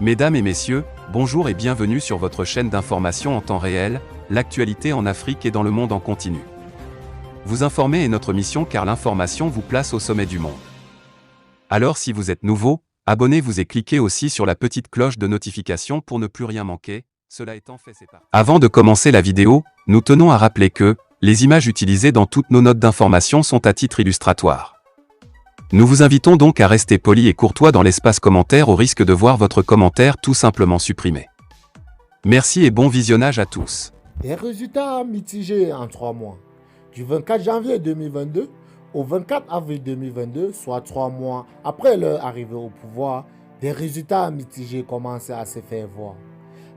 Mesdames et messieurs, bonjour et bienvenue sur votre chaîne d'information en temps réel, l'actualité en Afrique et dans le monde en continu. Vous informer est notre mission car l'information vous place au sommet du monde. Alors si vous êtes nouveau, abonnez-vous et cliquez aussi sur la petite cloche de notification pour ne plus rien manquer, cela étant fait c'est parti. Avant de commencer la vidéo, nous tenons à rappeler que, les images utilisées dans toutes nos notes d'information sont à titre illustratoire. Nous vous invitons donc à rester poli et courtois dans l'espace commentaire au risque de voir votre commentaire tout simplement supprimé. Merci et bon visionnage à tous. Des résultats mitigés en 3 mois. Du 24 janvier 2022 au 24 avril 2022, soit 3 mois après leur arrivée au pouvoir, des résultats mitigés commencent à se faire voir.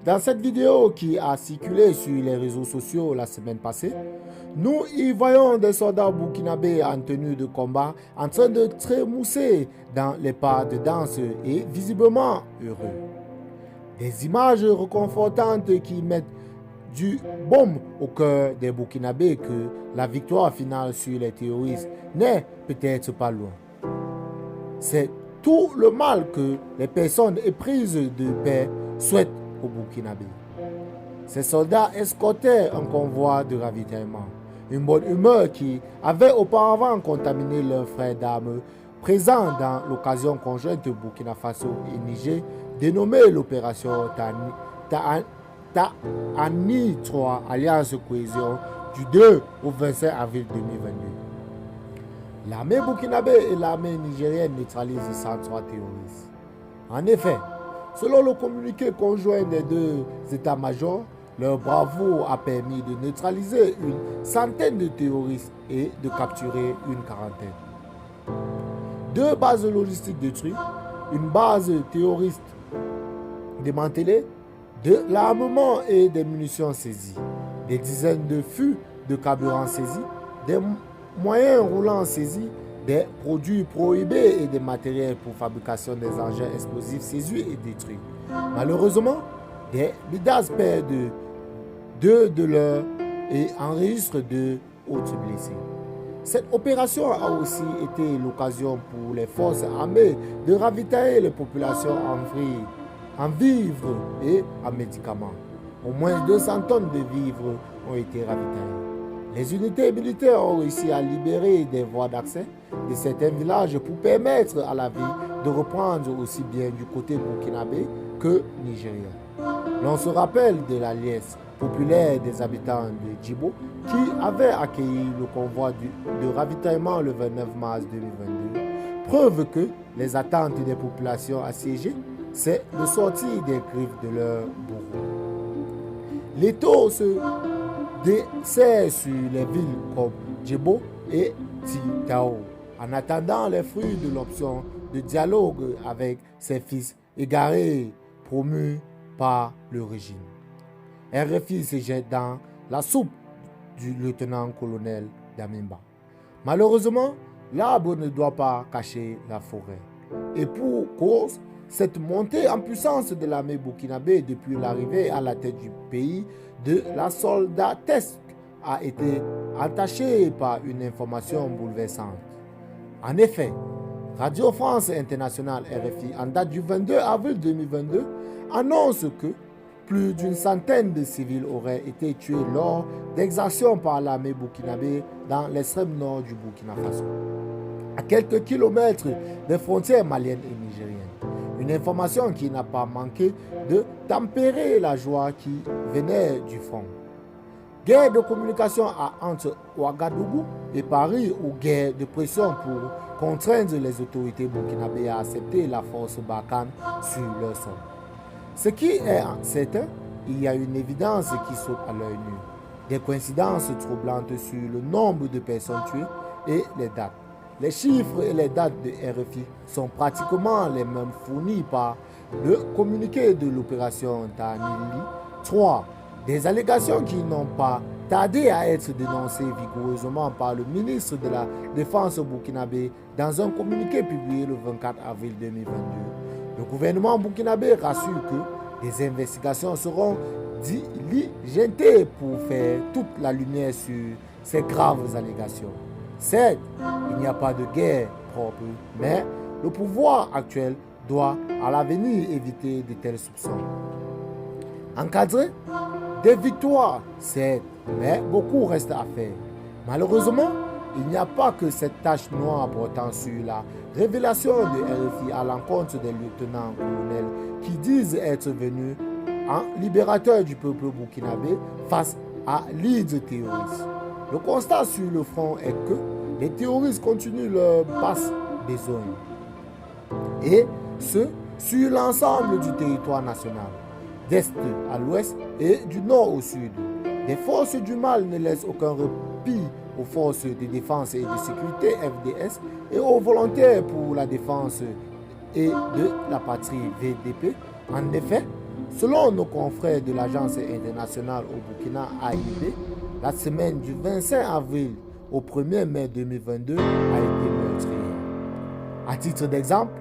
Dans cette vidéo qui a circulé sur les réseaux sociaux la semaine passée, nous y voyons des soldats burkinabés en tenue de combat en train de trémousser dans les pas de danse et visiblement heureux. Des images réconfortantes qui mettent du baume au cœur des Burkinabés que la victoire finale sur les terroristes n'est peut-être pas loin. C'est tout le mal que les personnes éprises de paix souhaitent aux Burkinabés. Ces soldats escortaient un convoi de ravitaillement, une bonne humeur qui avait auparavant contaminé leurs frères d'armes présents dans l'occasion conjointe Burkina Faso et Niger, dénommée l'opération Ta'ani 3, Alliance Cohésion, du 2 au 25 avril 2022. L'armée burkinabé et l'armée nigérienne neutralisent 103 terroristes. En effet, selon le communiqué conjoint des deux états-majors, leur bravoure a permis de neutraliser une centaine de terroristes et de capturer une quarantaine. 2 bases logistiques détruites, une base terroriste démantelée, de l'armement et des munitions saisies, des dizaines de fûts de carburant saisis, des moyens roulants saisis, des produits prohibés et des matériels pour fabrication des engins explosifs saisis et détruits. Malheureusement, des bidas perdent 2 de leurs et enregistrent 2 autres blessés. Cette opération a aussi été l'occasion pour les forces armées de ravitailler les populations en vivres et en médicaments. Au moins 200 tonnes de vivres ont été ravitaillées. Les unités militaires ont réussi à libérer des voies d'accès de certains villages pour permettre à la vie de reprendre aussi bien du côté burkinabé que nigérien. L'on se rappelle de l'alliance populaire des habitants de Djibo qui avait accueilli le convoi de ravitaillement le 29 mars 2022. Preuve que les attentes des populations assiégées, c'est de sortir des griffes de leur bourreaux. L'étau se dessert sur les villes comme Djibo et Titao, en attendant les fruits de l'option de dialogue avec ses fils égarés promus par le régime. RFI se jette dans la soupe du lieutenant-colonel Damimba. Malheureusement, l'arbre ne doit pas cacher la forêt. Et pour cause, cette montée en puissance de l'armée burkinabé depuis l'arrivée à la tête du pays de la soldatesque a été entachée par une information bouleversante. En effet, Radio France Internationale RFI, en date du 22 avril 2022, annonce que plus d'une centaine de civils auraient été tués lors d'exactions par l'armée burkinabé dans l'extrême nord du Burkina Faso, à quelques kilomètres des frontières maliennes et nigériennes. Une information qui n'a pas manqué de tempérer la joie qui venait du front. Guerre de communication entre Ouagadougou et Paris ou guerre de pression pour contraindre les autorités burkinabées à accepter la force Barkhane sur leur sol. Ce qui est certain, il y a une évidence qui saute à l'œil nu. Des coïncidences troublantes sur le nombre de personnes tuées et les dates. Les chiffres et les dates de RFI sont pratiquement les mêmes fournis par le communiqué de l'opération Ta'ani 3. Des allégations qui n'ont pas tardé à être dénoncées vigoureusement par le ministre de la Défense burkinabé dans un communiqué publié le 24 avril 2022. Le gouvernement burkinabé rassure que des investigations seront diligentées pour faire toute la lumière sur ces graves allégations. Certes, il n'y a pas de guerre propre, mais le pouvoir actuel doit à l'avenir éviter de tels soupçons. Encadrer des victoires, certes, mais beaucoup reste à faire. Malheureusement, il n'y a pas que cette tache noire portant sur la révélation de RFI à l'encontre des lieutenants-colonels qui disent être venus en libérateurs du peuple burkinabé face à l'hydre terroriste. Le constat sur le front est que les terroristes continuent leur basse besogne. Et ce, sur l'ensemble du territoire national, d'est à l'ouest et du nord au sud. Les forces du mal ne laissent aucun répit aux forces de défense et de sécurité FDS et aux volontaires pour la défense et de la patrie VDP. En effet, selon nos confrères de l'Agence internationale au Burkina AIB, la semaine du 25 avril au 1er mai 2022 a été meurtrière. À titre d'exemple,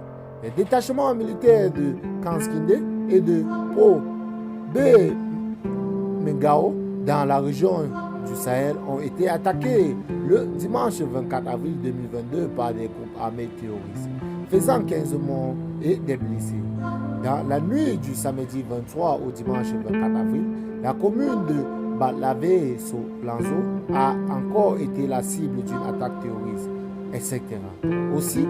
les détachements militaires de Kanskindé et de Po Mengao dans la région du Sahel ont été attaqués le dimanche 24 avril 2022 par des groupes armés terroristes, faisant 15 morts et des blessés. Dans la nuit du samedi 23 au dimanche 24 avril, la commune de Balavé-Solanzo a encore été la cible d'une attaque terroriste, etc. Aussi,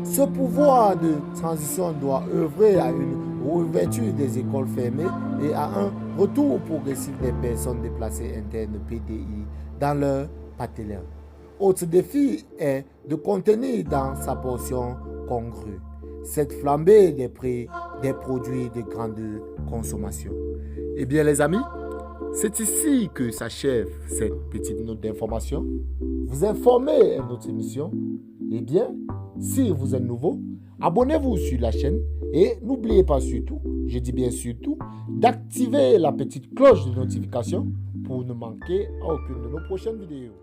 ce pouvoir de transition doit œuvrer à une réouverture des écoles fermées et à un retour progressif des personnes déplacées internes PDI dans leur patelin. Autre défi est de contenir dans sa portion congrue cette flambée des prix des produits de grande consommation. Eh bien les amis, c'est ici que s'achève cette petite note d'information. Vous informez notre émission. Eh bien, si vous êtes nouveau, abonnez-vous sur la chaîne et n'oubliez pas surtout, je dis bien surtout, d'activer la petite cloche de notification pour ne manquer aucune de nos prochaines vidéos.